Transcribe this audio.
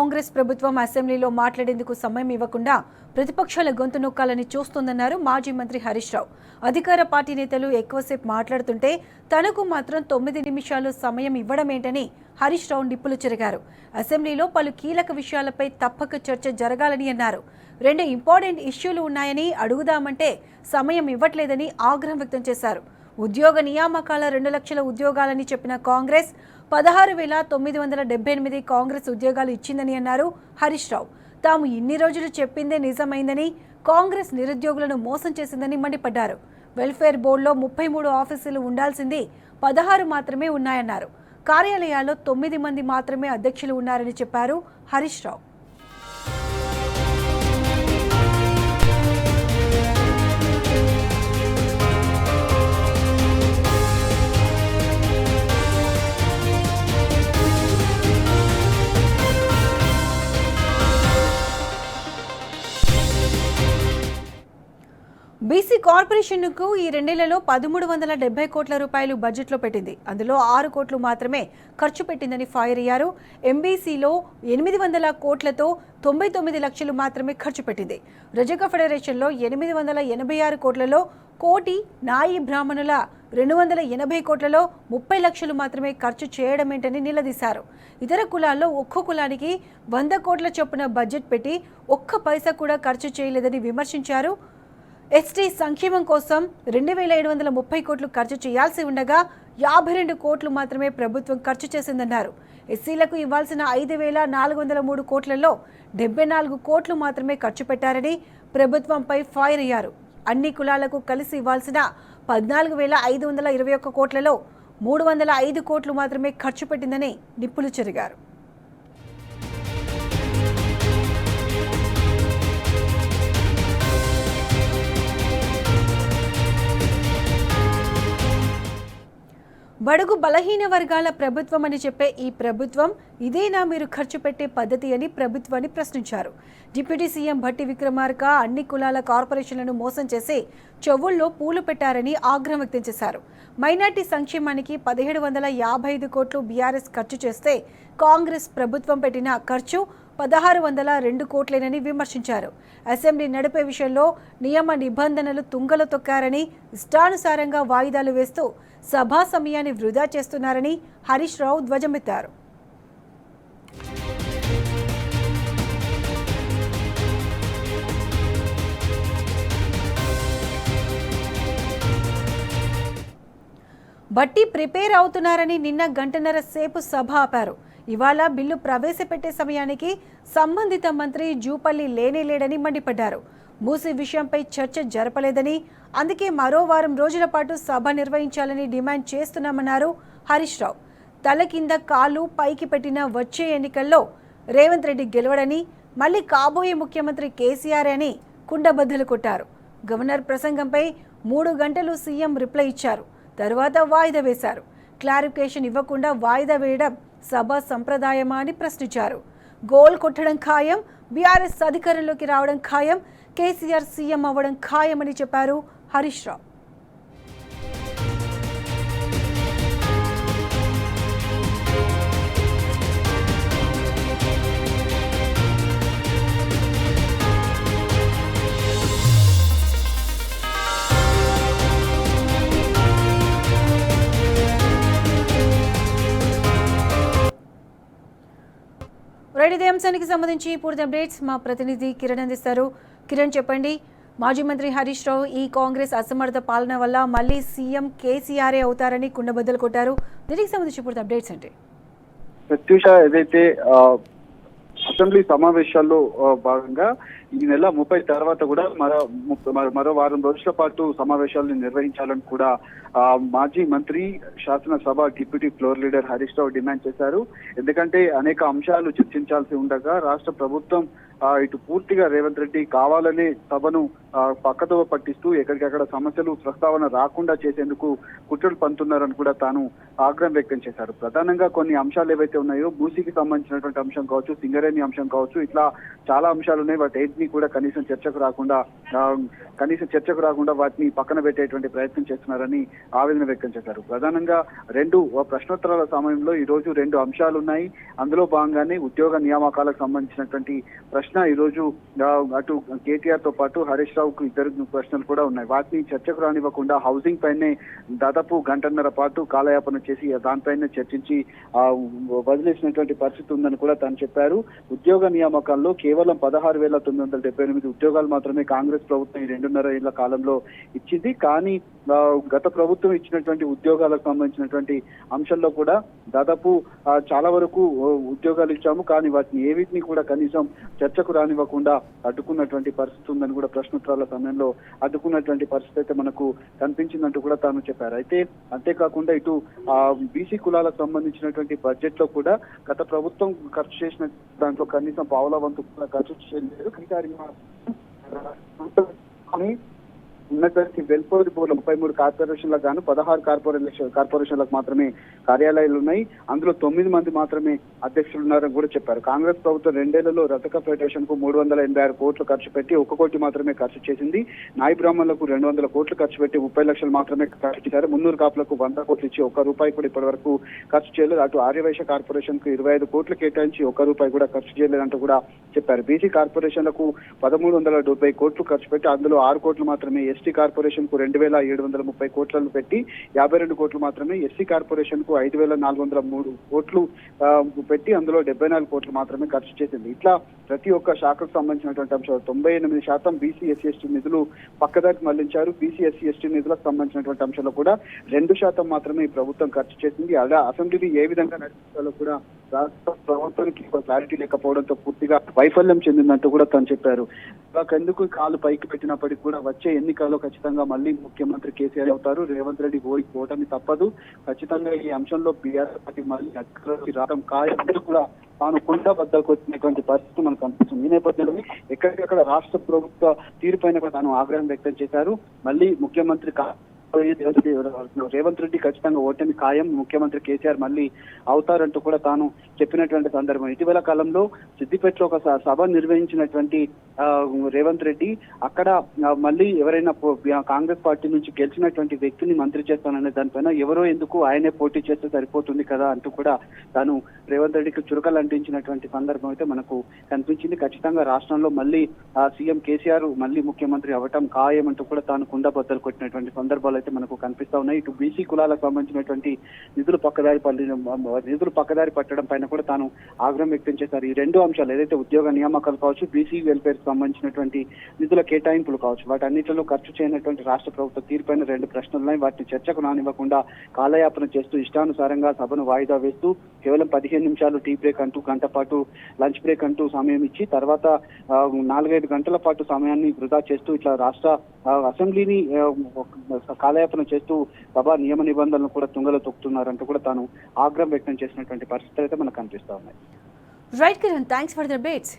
కాంగ్రెస్ ప్రభుత్వం అసెంబ్లీలో మాట్లాడేందుకు సమయం ఇవ్వకుండా ప్రతిపక్షాల గొంతు నొక్కాలని చూస్తోందన్నారు మాజీ మంత్రి హరీష్ రావు. అధికార పార్టీ నేతలు ఎక్కువసేపు మాట్లాడుతుంటే తనకు మాత్రం 9 నిమిషాలు సమయం ఇవ్వడమేంటని హరీష్ రావు నిప్పులు చెరిగారు. అసెంబ్లీలో పలు కీలక విషయాలపై తప్పక చర్చ జరగాలని అన్నారు. 2 ఇంపార్టెంట్ ఇష్యూలు ఉన్నాయని అడుగుదామంటే సమయం ఇవ్వట్లేదని ఆగ్రహం వ్యక్తం చేశారు. ఉద్యోగ నియామకాల 2 లక్షల ఉద్యోగాలని చెప్పిన కాంగ్రెస్ 16,978 కాంగ్రెస్ ఉద్యోగాలు ఇచ్చిందని అన్నారు హరీష్ రావు. తాము ఇన్ని రోజులు చెప్పిందే నిజమైందని, కాంగ్రెస్ నిరుద్యోగులను మోసం చేసిందని మండిపడ్డారు. వెల్ఫేర్ బోర్డులో 33 ఆఫీసులు ఉండాల్సింది 16 మాత్రమే ఉన్నాయన్నారు. కార్యాలయాల్లో 9 మంది మాత్రమే అధ్యక్షులు ఉన్నారని చెప్పారు హరీష్ రావు. బీసీ కార్పొరేషన్కు ఈ 2 ఏళ్లలో 1370 కోట్ల రూపాయలు బడ్జెట్లో పెట్టింది. అందులో 6 కోట్లు మాత్రమే ఖర్చు పెట్టిందని ఫైర్ అయ్యారు. ఎంబీసీలో 800 కోట్లతో 99 లక్షలు మాత్రమే ఖర్చు పెట్టింది. రజక ఫెడరేషన్లో 886 కోట్లలో కోటి, నాయి బ్రాహ్మణుల 280 కోట్లలో 30 లక్షలు మాత్రమే ఖర్చు చేయడమేంటని నిలదీశారు. ఇతర కులాల్లో ఒక్కో కులానికి 100 కోట్ల చొప్పున బడ్జెట్ పెట్టి ఒక్క పైసా కూడా ఖర్చు చేయలేదని విమర్శించారు. ఎస్టీ సంక్షేమం కోసం 2730 కోట్లు ఖర్చు చేయాల్సి ఉండగా 52 కోట్లు మాత్రమే ప్రభుత్వం ఖర్చు చేసిందన్నారు. ఎస్సీలకు ఇవ్వాల్సిన 5403 కోట్లలో 74 కోట్లు మాత్రమే ఖర్చు పెట్టారని ప్రభుత్వంపై ఫైర్ అయ్యారు. అన్ని కులాలకు కలిసి ఇవ్వాల్సిన 14,521 కోట్లలో 305 కోట్లు మాత్రమే ఖర్చు పెట్టిందని నిప్పులు చెరిగారు. బడుగు బలహీన వర్గాల ప్రభుత్వం అని చెప్పే ఈ ప్రభుత్వం ఇదేనా మీరు ఖర్చు పెట్టే పద్ధతి అని ప్రభుత్వాన్ని ప్రశ్నించారు. డిప్యూటీ సీఎం భట్టి విక్రమార్క అన్ని కులాల కార్పొరేషన్లను మోసం చేసి చెవుల్లో పూలు పెట్టారని ఆగ్రహం వ్యక్తం చేశారు. మైనార్టీ సంక్షేమానికి 1755 కోట్లు బీఆర్ఎస్ ఖర్చు చేస్తే కాంగ్రెస్ ప్రభుత్వం పెట్టిన ఖర్చు 1602 కోట్లేనని విమర్శించారు. అసెంబ్లీ నడిపే విషయంలో నియమ నిబంధనలు తుంగలో తొక్కారని, ఇష్టానుసారంగా వాయిదాలు వేస్తూ సభా సమయాన్ని వృధా చేస్తున్నారని హరీష్ రావు ధ్వజమెత్తారు. బట్టి ప్రిపేర్ అవుతున్నారని నిన్న గంటన్నర సేపు సభ ఆపారు. ఇవాళ బిల్లు ప్రవేశపెట్టే సమయానికి సంబంధిత మంత్రి జూపల్లి లేనేలేడని మండిపడ్డారు. మూసీ విషయంపై చర్చ జరపలేదని, అందుకే మరో వారం రోజుల పాటు సభ నిర్వహించాలని డిమాండ్ చేస్తున్నామన్నారు హరీష్ రావు. తల కింద కాలు పైకి పెట్టిన వచ్చే ఎన్నికల్లో రేవంత్ రెడ్డి గెలవడని, మళ్లీ కాబోయే ముఖ్యమంత్రి కేసీఆర్ అని కుండబద్దలు కొట్టారు. గవర్నర్ ప్రసంగంపై 3 గంటలు సీఎం రిప్లై ఇచ్చారు. తర్వాత వాయిదా వేశారు. క్లారిఫికేషన్ ఇవ్వకుండా వాయిదా వేయడం సభ సంప్రదాయమా అని ప్రశ్నించారు. గోల్ కొట్టడం ఖాయం, బీఆర్ఎస్ అధికారంలోకి రావడం ఖాయం, కేసీఆర్ సీఎం అవ్వడం ఖాయమని చెప్పారు హరీష్ రావు. ఇదే అంశానికి సంబంధించి పూర్తి అప్డేట్స్ మా ప్రతినిధి కిరణ్ అందిస్తారు. కిరణ్, చెప్పండి, మాజీ మంత్రి హరీష్ రావు ఈ కాంగ్రెస్ అసమర్థ పాలన వల్ల మళ్ళీ సీఎం కేసీఆర్ఏ అవుతారని కుండబద్దలు కొట్టారు. దీనికి సంబంధించి పూర్తి అప్డేట్స్ ఏంటి? ప్రత్యూష, ఏదైతే అసెంబ్లీ సమావేశాల్లో భాగంగా ఈ నెల 30 తర్వాత కూడా మరో వారం రోజుల పాటు సమావేశాలను నిర్వహించాలని కూడా మాజీ మంత్రి, శాసనసభ deputy floor leader Harish Rao demand చేశారు. ఎందుకంటే అనేక అంశాలు చర్చించాల్సి ఉండగా రాష్ట్ర ప్రభుత్వం ఇటు పూర్తిగా రేవంత్ రెడ్డి కావాలనే సభను పక్కదోవ పట్టిస్తూ ఎక్కడికక్కడ సమస్యలు ప్రస్తావన రాకుండా చేసేందుకు కుట్రలు పంతున్నారని కూడా తాను ఆగ్రహం వ్యక్తం చేశారు. ప్రధానంగా కొన్ని అంశాలు ఏవైతే ఉన్నాయో, మూసీకి సంబంధించినటువంటి అంశం కావచ్చు, సింగరేణి అంశం కావచ్చు, ఇట్లా చాలా అంశాలు ఉన్నాయి. వాటి ఏటిని కూడా కనీసం చర్చకు రాకుండా వాటిని పక్కన పెట్టేటువంటి ప్రయత్నం చేస్తున్నారని ఆవేదన వ్యక్తం చేశారు. ప్రధానంగా ప్రశ్నోత్తరాల సమయంలో ఈ రోజు 2 అంశాలు ఉన్నాయి. అందులో భాగంగానే ఉద్యోగ నియామకాలకు సంబంధించినటువంటి ప్రశ్న ఈ రోజు అటు కేటీఆర్ తో పాటు హరీష్ రావుకు 2 ప్రశ్నలు కూడా ఉన్నాయి. వాటిని చర్చకు రానివ్వకుండా హౌసింగ్ పైనే దాదాపు గంటన్నర పాటు కాలయాపన చేసి దానిపైన చర్చించి వదిలేసినటువంటి పరిస్థితి ఉందని కూడా తాను చెప్పారు. ఉద్యోగ నియామకాల్లో కేవలం 16,978 ఉద్యోగాలు మాత్రమే కాంగ్రెస్ ప్రభుత్వం ఈ 2.5 ఏళ్ల కాలంలో ఇచ్చింది. కానీ గత ప్రభుత్వం ఇచ్చినటువంటి ఉద్యోగాలకు సంబంధించినటువంటి అంశంలో కూడా దాదాపు చాలా వరకు ఉద్యోగాలు ఇచ్చాము. కానీ వాటిని ఏవిటిని కూడా కనీసం చర్చకు రానివ్వకుండా అడ్డుకున్నటువంటి పరిస్థితి ఉందని కూడా ప్రశ్నోత్తరాల సమయంలో అడ్డుకున్నటువంటి పరిస్థితి అయితే మనకు కనిపించిందంటూ కూడా తాను చెప్పారు. అయితే అంతేకాకుండా ఇటు బీసీ కులాలకు సంబంధించినటువంటి బడ్జెట్ లో కూడా గత ప్రభుత్వం ఖర్చు చేసిన దాంట్లో కనీసం పావుల వంతు కూడా ఖర్చు చేయలేదు. కానీ ఉన్నటువంటి వెల్ఫేర్ బోర్డు 33 కార్పొరేషన్లకు గాను 16 కార్పొరేషన్లకు మాత్రమే కార్యాలయాలు ఉన్నాయి. అందులో 9 మంది మాత్రమే అధ్యక్షులు ఉన్నారని కూడా చెప్పారు. కాంగ్రెస్ ప్రభుత్వం 2 ఏళ్లలో రజక ఫెడరేషన్ కు 386 కోట్లు ఖర్చు పెట్టి 1 కోటి మాత్రమే ఖర్చు చేసింది. నాయి బ్రాహ్మణులకు 200 కోట్లు ఖర్చు పెట్టి 30 లక్షలు మాత్రమే ఖర్చు చేశారు. 300 కాపులకు 100 కోట్లు ఇచ్చి 1 రూపాయి కూడా ఇప్పటి వరకు ఖర్చు చేయలేదు. అటు ఆర్యవైశ్య కార్పొరేషన్ కు 25 కోట్లు కేటాయించి 1 రూపాయి కూడా ఖర్చు చేయలేదంటూ కూడా చెప్పారు. బీసీ కార్పొరేషన్లకు 1370 కోట్లు ఖర్చు పెట్టి అందులో 6 కోట్లు మాత్రమే ఎస్టీ కార్పొరేషన్ కు 2,730 కోట్లను పెట్టి 52 కోట్లు మాత్రమే ఎస్సీ కార్పొరేషన్ కు 5,403 కోట్లు పెట్టి అందులో 74 కోట్లు మాత్రమే ఖర్చు చేసింది. ఇట్లా ప్రతి ఒక్క శాఖకు సంబంధించినటువంటి అంశాలు 98% బీసీ ఎస్సీ ఎస్టీ నిధులు పక్కదారికి మళ్లించారు. బీసీ ఎస్సీ ఎస్టీ నిధులకు సంబంధించినటువంటి అంశాల్లో కూడా 2% మాత్రమే ఈ ప్రభుత్వం ఖర్చు చేసింది. అలా అసెంబ్లీని ఏ విధంగా నడిపించాలో కూడా రాష్ట్ర ప్రభుత్వానికి క్లారిటీ లేకపోవడంతో పూర్తిగా వైఫల్యం చెందిందంటూ కూడా తను చెప్పారు. ఎందుకు కాలు పైకి పెట్టినప్పటికీ కూడా వచ్చే ఎన్నికల్లో ఖచ్చితంగా మళ్ళీ ముఖ్యమంత్రి కేసీఆర్ అవుతారు. రేవంత్ రెడ్డి ఓటమి తప్పదు. ఖచ్చితంగా ఈ అంశంలో బీఆర్ఎస్ పార్టీ మళ్ళీ అధికారంలోకి రావడం ఖాయం కూడా తాను కుండ బద్దలకు వచ్చినటువంటి పరిస్థితి మనకు కనిపిస్తుంది. ఈ నేపథ్యంలో ఎక్కడికక్కడ రాష్ట్ర ప్రభుత్వ తీరుపైన కూడా తాను ఆగ్రహం వ్యక్తం చేశారు. మళ్ళీ ముఖ్యమంత్రి రేవంత్ రెడ్డి ఖచ్చితంగా ఓటమి ఖాయం, ముఖ్యమంత్రి కేసీఆర్ మళ్ళీ అవుతారంటూ కూడా తాను చెప్పినటువంటి సందర్భం. ఇటీవల కాలంలో సిద్దిపేటలో ఒక సభ నిర్వహించినటువంటి రేవంత్ రెడ్డి అక్కడ మళ్ళీ ఎవరైనా కాంగ్రెస్ పార్టీ నుంచి గెలిచినటువంటి వ్యక్తిని మంత్రి చేస్తాననే దానిపైన ఎవరో ఎందుకు ఆయనే పోటీ చేస్తే సరిపోతుంది కదా అంటూ కూడా తాను రేవంత్ రెడ్డికి చురకలు అంటించినటువంటి సందర్భం అయితే మనకు కనిపించింది. ఖచ్చితంగా రాష్ట్రంలో మళ్ళీ సీఎం కేసీఆర్ మళ్ళీ ముఖ్యమంత్రి అవ్వటం ఖాయం అంటూ కూడా తాను కుండ బద్దలు కొట్టినటువంటి సందర్భాలు అయితే మనకు కనిపిస్తా ఉన్నాయి. ఇటు బీసీ కులాలకు సంబంధించినటువంటి నిధులు పక్కదారి పట్టడం పైన కూడా తాను ఆగ్రహం వ్యక్తం చేశారు. ఈ 2 అంశాలు ఏదైతే ఉద్యోగ నియామకాలు కావచ్చు, బీసీ వెల్ఫేర్ సంబంధించినటువంటి నిధుల కేటాయింపులు కావచ్చు, వాటన్నిటిలో ఖర్చు చేయనటువంటి రాష్ట్ర ప్రభుత్వ తీరుపైన 2 ప్రశ్నలు ఉన్నాయి. వాటిని చర్చకు రానివ్వకుండా కాలయాపన చేస్తూ ఇష్టానుసారంగా సభను వాయిదా వేస్తూ కేవలం 15 నిమిషాలు టీ బ్రేక్ అంటూ గంట పాటు లంచ్ బ్రేక్ అంటూ సమయం ఇచ్చి తర్వాత 4-5 గంటల పాటు సమయాన్ని వృధా చేస్తూ ఇట్లా రాష్ట్ర అసెంబ్లీని కాలయాపన చేస్తూ సభ నియమ నిబంధనలు కూడా తుంగలో తొక్కుతున్నారంటూ కూడా తాను ఆగ్రహం వ్యక్తం చేసినటువంటి పరిస్థితులు అయితే మనకు కనిపిస్తా ఉన్నాయి. Right Kiran, thanks for the updates.